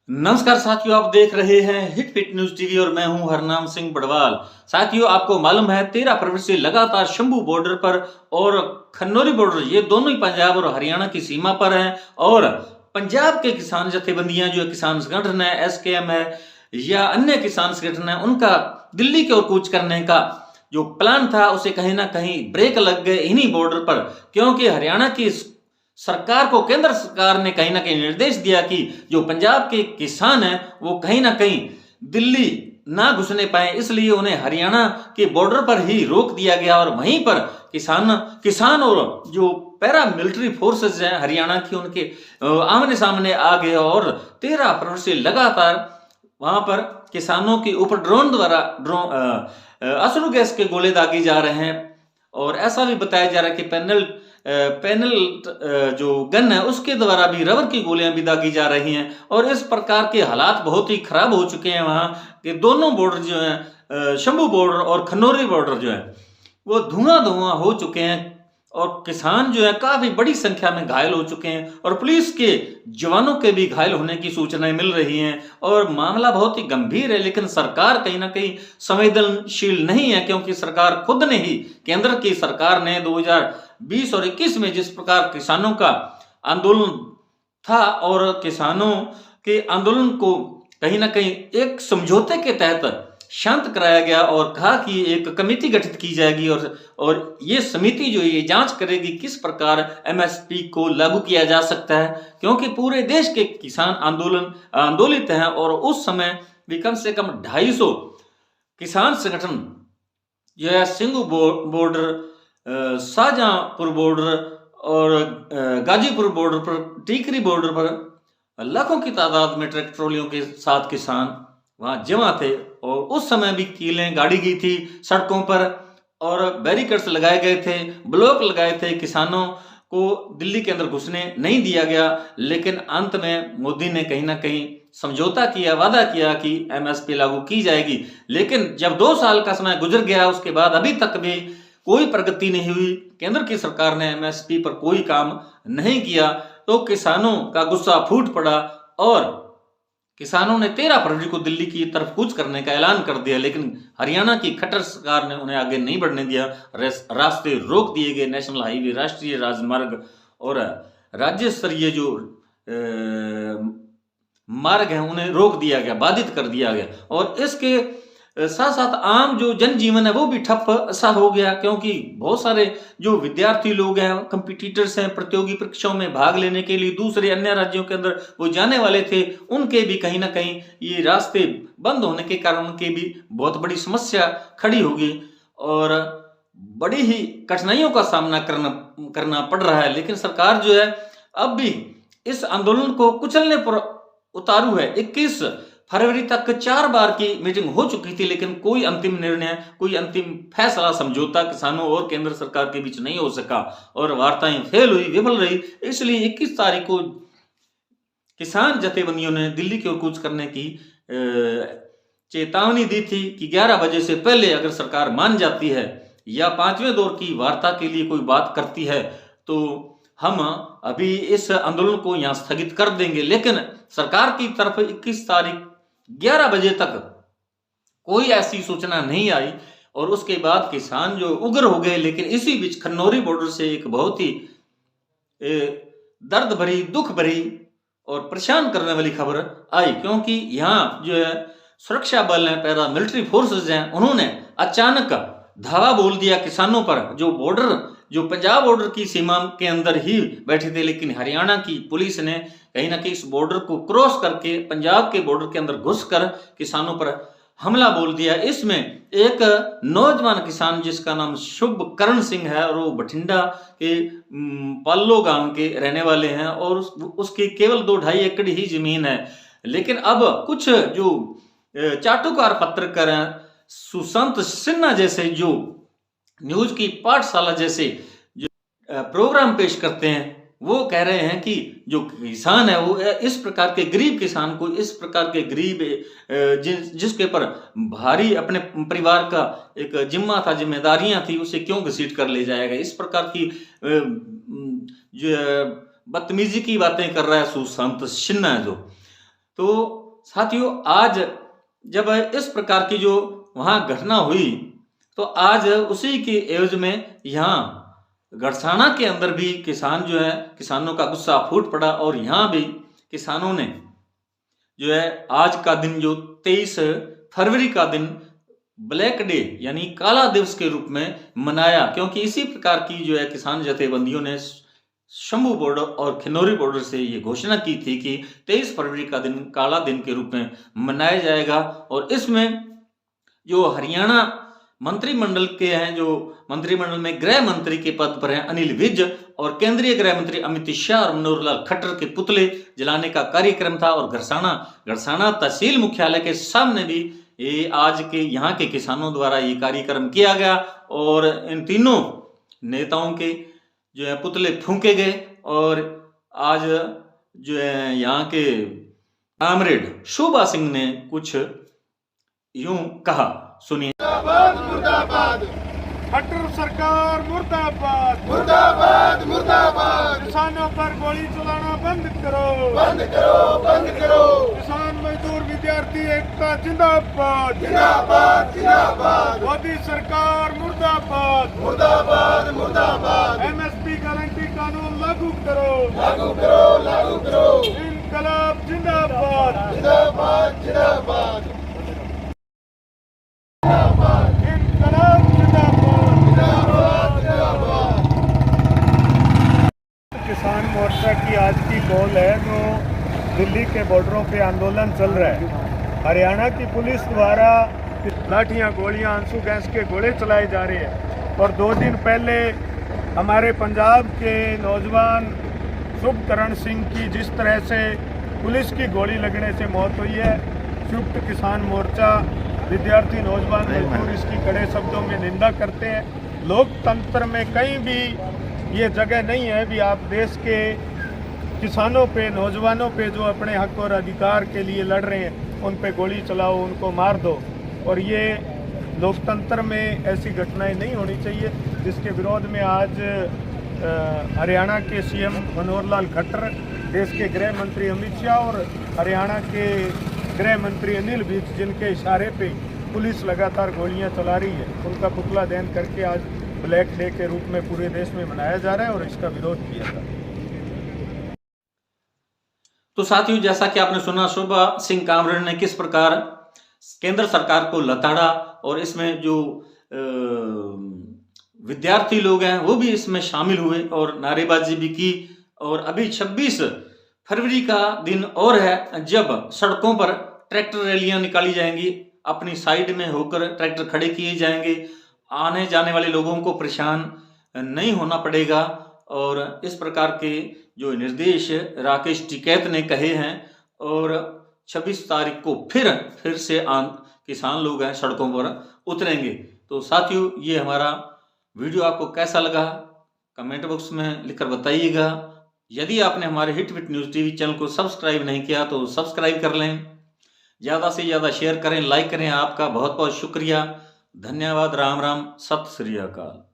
नमस्कार साथियों, आप देख रहे हैं हिट पिट न्यूज टीवी और मैं हूं हरनाम सिंह बड़वाल। साथियों, आपको मालूम है 13 फरवरी से लगातार शंभू बॉर्डर पर और खन्नौरी बॉर्डर, ये दोनों ही पंजाब और हरियाणा की सीमा पर हैं। और पंजाब के किसान जथेबंदियां, जो किसान संगठन है, एसकेएम है या अन्य किसान संगठन है, उनका दिल्ली की ओर कूच करने का जो प्लान था उसे कहीं ना कहीं ब्रेक लग गए इन्हीं बॉर्डर पर, क्योंकि हरियाणा की सरकार को केंद्र सरकार ने कहीं ना कहीं निर्देश दिया कि जो पंजाब के किसान हैं वो कहीं ना कहीं दिल्ली ना घुसने पाए, इसलिए उन्हें हरियाणा के बॉर्डर पर ही रोक दिया गया। और वहीं पर किसान किसान और जो पैरा मिलिट्री फोर्सेस हैं हरियाणा की, उनके आमने सामने आ गए और 13 फरवरी से लगातार वहां पर किसानों के ऊपर ड्रोन द्वारा अश्रु गैस के गोले दागे जा रहे हैं। और ऐसा भी बताया जा रहा है कि पैनल जो गन है उसके द्वारा भी रबर की गोलियां भी दागी जा रही हैं। और इस प्रकार के हालात बहुत ही खराब हो चुके हैं वहां के दोनों बॉर्डर जो हैं, शंभू बॉर्डर और खन्नौरी बॉर्डर जो है वो धुआं धुआं हो चुके हैं। और किसान जो है काफी बड़ी संख्या में घायल हो चुके हैं और पुलिस के जवानों के भी घायल होने की सूचनाएं मिल रही हैं। और मामला बहुत ही गंभीर है, लेकिन सरकार कहीं ना कहीं संवेदनशील नहीं है, क्योंकि सरकार खुद ने ही, केंद्र की सरकार ने 2020 और 21 में जिस प्रकार किसानों का आंदोलन था और किसानों के आंदोलन को कहीं ना कहीं एक समझौते के तहत शांत कराया गया और कहा कि एक कमेटी गठित की जाएगी और ये समिति जो ये जांच करेगी किस प्रकार एमएसपी को लागू किया जा सकता है, क्योंकि पूरे देश के किसान आंदोलित हैं। और उस समय भी कम से कम 250 किसान संगठन जो है सिंघू बॉर्डर, शाहजहांपुर बॉर्डर और गाजीपुर बॉर्डर पर, टीकरी बॉर्डर पर लाखों की तादाद में ट्रैक्टर ट्रॉलियों के साथ किसान वहां जमा थे। और उस समय भी कीलें गाड़ी गई थी सड़कों पर और बैरिकेड्स लगाए गए थे, ब्लॉक लगाए थे, किसानों को दिल्ली के अंदर घुसने नहीं दिया गया। लेकिन अंत में मोदी ने कहीं ना कहीं समझौता किया, वादा किया कि एमएसपी लागू की जाएगी। लेकिन जब 2 साल का समय गुजर गया उसके बाद अभी तक भी कोई प्रगति नहीं हुई, केंद्र की सरकार ने एमएसपी पर कोई काम नहीं किया, तो किसानों का गुस्सा फूट पड़ा और किसानों ने 13 फरवरी को दिल्ली की तरफ कूच करने का ऐलान कर दिया। लेकिन हरियाणा की खट्टर सरकार ने उन्हें आगे नहीं बढ़ने दिया, रास्ते रोक दिए गए, नेशनल हाईवे, राष्ट्रीय राजमार्ग और राज्य स्तरीय जो मार्ग हैं उन्हें रोक दिया गया, बाधित कर दिया गया। और इसके साथ साथ आम जो जनजीवन है वो भी ठप सा हो गया, क्योंकि बहुत सारे जो विद्यार्थी लोग हैं, कंपिटिटर्स हैं, प्रतियोगी परीक्षाओं में भाग लेने के लिए दूसरे अन्य राज्यों के अंदर वो जाने वाले थे, उनके भी कहीं ना कहीं ये रास्ते बंद होने के कारण उनके भी बहुत बड़ी समस्या खड़ी होगी और बड़ी ही कठिनाइयों का सामना करना पड़ रहा है। लेकिन सरकार जो है अब भी इस आंदोलन को कुचलने पर उतारू है। 21 फरवरी तक 4 बार की मीटिंग हो चुकी थी, लेकिन कोई अंतिम निर्णय, कोई अंतिम फैसला, समझौता किसानों और केंद्र सरकार के बीच नहीं हो सका और वार्ताएं फेल हुई, विफल रही। इसलिए 21 तारीख को किसान जथेबंदियों ने दिल्ली की ओर कूच करने की चेतावनी दी थी कि 11 बजे से पहले अगर सरकार मान जाती है या 5वें दौर की वार्ता के लिए कोई बात करती है तो हम अभी इस आंदोलन को यहां स्थगित कर देंगे। लेकिन सरकार की तरफ 21 तारीख 11 बजे तक कोई ऐसी सूचना नहीं आई और उसके बाद किसान जो उग्र हो गए। लेकिन इसी बीच खन्नौरी बॉर्डर से एक बहुत ही दर्द भरी, दुख भरी और परेशान करने वाली खबर आई, क्योंकि यहाँ जो है सुरक्षा बल हैं, पैरा मिलिट्री फोर्सेस हैं, उन्होंने अचानक धावा बोल दिया किसानों पर, जो पंजाब बॉर्डर की सीमा के अंदर ही बैठे थे। लेकिन हरियाणा की पुलिस ने कहीं ना कहीं इस बॉर्डर को क्रॉस करके पंजाब के बॉर्डर के अंदर घुसकर किसानों पर हमला बोल दिया। इसमें एक नौजवान किसान जिसका नाम शुभकरण सिंह है और वो बठिंडा के पालो गांव के रहने वाले हैं और उसकी केवल 2-2.5 एकड़ ही जमीन है। लेकिन अब कुछ जो चाटुकार पत्रकार हैं, सुशांत सिन्हा जैसे जो न्यूज की पाठशाला जैसे जो प्रोग्राम पेश करते हैं, वो कह रहे हैं कि जो किसान है वो इस प्रकार के गरीब किसान को, इस प्रकार के गरीब जिसके ऊपर भारी अपने परिवार का एक जिम्मा था, जिम्मेदारियां थी, उसे क्यों घसीट कर ले जाएगा। इस प्रकार की जो बदतमीजी की बातें कर रहा है सुशांत सिन्हा जो। तो साथियों, आज जब इस प्रकार की जो वहां घटना हुई, तो आज उसी की एवज में यहाँ गड़साना के अंदर भी किसान जो है, किसानों का गुस्सा फूट पड़ा और यहाँ भी किसानों ने जो है आज का दिन, जो 23 फरवरी का दिन ब्लैक डे यानी काला दिवस के रूप में मनाया, क्योंकि इसी प्रकार की जो है किसान जथेबंदियों ने शंभू बॉर्डर और खिन्नौरी बॉर्डर से ये घोषणा की थी कि 23 फरवरी का दिन काला दिन के रूप में मनाया जाएगा। और इसमें जो हरियाणा मंत्रिमंडल के हैं, जो मंत्रिमंडल में गृह मंत्री के पद पर हैं अनिल विज, और केंद्रीय गृह मंत्री अमित शाह और मनोहर लाल खट्टर के पुतले जलाने का कार्यक्रम था। और गड़साना तहसील मुख्यालय के सामने भी ये आज के यहाँ के किसानों द्वारा ये कार्यक्रम किया गया और इन तीनों नेताओं के जो है पुतले फूंके गए। और आज जो है यहाँ के कामरेड शोभा सिंह ने कुछ यूं कहा, सुनिए। मुर्दाबाद मुर्दाबाद, खट्टर सरकार मुर्दाबाद मुर्दाबाद मुर्दाबाद। किसानों पर गोली चलाना बंद करो, बंद करो, बंद करो। किसान मजदूर विद्यार्थी एकता जिंदाबाद जिंदाबाद जिंदाबाद। मोदी सरकार मुर्दाबाद मुर्दाबाद मुर्दाबाद। एमएसपी गारंटी कानून लागू करो, लागू करो, लागू करो। इनकलाब जिंदाबाद जिंदाबाद जिंदाबाद। किसान मोर्चा की आज की कॉल है, जो दिल्ली के बॉर्डरों पे आंदोलन चल रहा है। हरियाणा की पुलिस द्वारा लाठियां, गोलियां, आंसू गैस के गोले चलाए जा रहे हैं। और 2 दिन पहले हमारे पंजाब के नौजवान शुभकरण सिंह की जिस तरह से पुलिस की गोली लगने से मौत हुई है, संयुक्त किसान मोर्चा, विद्यार्थी, नौजवान मजदूर इसकी कड़े शब्दों में निंदा करते हैं। लोकतंत्र में कहीं भी ये जगह नहीं है भी आप देश के किसानों पे, नौजवानों पे जो अपने हक और अधिकार के लिए लड़ रहे हैं, उन पे गोली चलाओ, उनको मार दो। और ये लोकतंत्र में ऐसी घटनाएं नहीं होनी चाहिए, जिसके विरोध में आज हरियाणा के सीएम मनोहर लाल खट्टर, देश के गृह मंत्री अमित शाह और हरियाणा के गृह मंत्री अनिल विज, जिनके इशारे पे पुलिस लगातार गोलियां चला रही है, उनका पुतला दहन करके आज ब्लैक डे के रूप में पूरे देश में मनाया जा रहा है और इसका विरोध किया जा रहा है। तो साथियों, जैसा कि आपने सुना, शोभा सिंह कामरेड ने किस प्रकार केंद्र सरकार को लताड़ा, और इसमें जो विद्यार्थी लोग हैं वो भी इसमें शामिल हुए और नारेबाजी भी की। और अभी 26 फरवरी का दिन और है, जब सड़कों पर ट्रैक्टर रैलियां निकाली जाएंगी, अपनी साइड में होकर ट्रैक्टर खड़े किए जाएंगे, आने जाने वाले लोगों को परेशान नहीं होना पड़ेगा। और इस प्रकार के जो निर्देश राकेश टिकैत ने कहे हैं। और 26 तारीख को फिर से किसान लोग हैं सड़कों पर उतरेंगे। तो साथियों, ये हमारा वीडियो आपको कैसा लगा कमेंट बॉक्स में लिखकर बताइएगा। यदि आपने हमारे हिट न्यूज़ टीवी चैनल को सब्सक्राइब नहीं किया तो सब्सक्राइब कर लें, ज़्यादा से ज़्यादा शेयर करें, लाइक करें। आपका बहुत बहुत शुक्रिया, धन्यवाद। राम राम, सत श्री अकाल।